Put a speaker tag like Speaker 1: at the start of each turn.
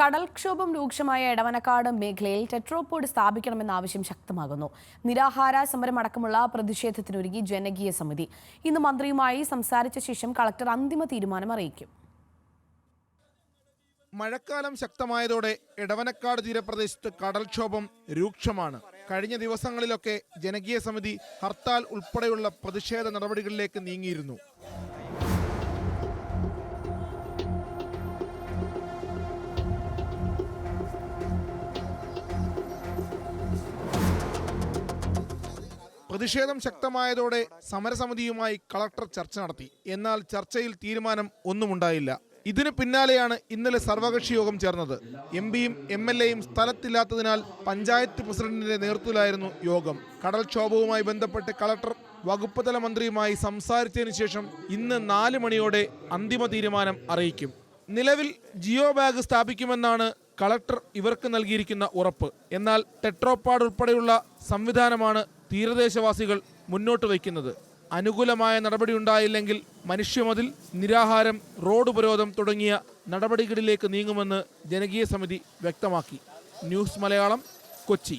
Speaker 1: കടൽക്ഷോഭം രൂക്ഷമായ എടവനക്കാട് മേഖലയിൽ ടെട്രോപോഡ് സ്ഥാപിക്കണമെന്ന ആവശ്യം ശക്തമാകുന്നു. നിരാഹാര സമരമടക്കമുള്ള പ്രതിഷേധത്തിനൊരുങ്ങി ജനകീയ സമിതി. ഇന്ന് മന്ത്രിയുമായി സംസാരിച്ച ശേഷം കളക്ടർ അന്തിമ തീരുമാനം അറിയിക്കും.
Speaker 2: മഴക്കാലം ശക്തമായതോടെ എടവനക്കാട് തീരപ്രദേശത്ത് കടൽക്ഷോഭം രൂക്ഷമാണ്. കഴിഞ്ഞ ദിവസങ്ങളിലൊക്കെ ജനകീയ സമിതി ഹർത്താൽ ഉൾപ്പെടെയുള്ള പ്രതിഷേധ നടപടികളിലേക്ക് നീങ്ങിയിരുന്നു. പ്രതിഷേധം ശക്തമായതോടെ സമരസമിതിയുമായി കളക്ടർ ചർച്ച നടത്തി. എന്നാൽ ചർച്ചയിൽ തീരുമാനം ഒന്നുമുണ്ടായില്ല. ഇതിന് പിന്നാലെയാണ് ഇന്നലെ സർവകക്ഷി യോഗം ചേർന്നത്. എംപിയും MLAയും സ്ഥലത്തില്ലാത്തതിനാൽ പഞ്ചായത്ത് പ്രസിഡന്റിന്റെ നേതൃത്വത്തിലായിരുന്നു യോഗം. കടൽക്ഷോഭവുമായി ബന്ധപ്പെട്ട് കളക്ടർ വകുപ്പ് തല മന്ത്രിയുമായി സംസാരിച്ചതിന് ശേഷം ഇന്ന് 4 മണിയോടെ അന്തിമ തീരുമാനം അറിയിക്കും. നിലവിൽ ജിയോ ബാഗ് സ്ഥാപിക്കുമെന്നാണ് കളക്ടർ ഇവർക്ക് നൽകിയിരിക്കുന്ന ഉറപ്പ്. എന്നാൽ ടെട്രോപാഡ് ഉൾപ്പെടെയുള്ള സംവിധാനമാണ് തീരദേശവാസികൾ മുന്നോട്ട് വയ്ക്കുന്നത്. അനുകൂലമായ നടപടി ഉണ്ടായില്ലെങ്കിൽ മനുഷ്യമതിൽ, നിരാഹാരം, റോഡ് ഉപരോധം തുടങ്ങിയ നടപടികളിലേക്ക് നീങ്ങുമെന്ന് ജനകീയ സമിതി വ്യക്തമാക്കി. ന്യൂസ് മലയാളം, കൊച്ചി.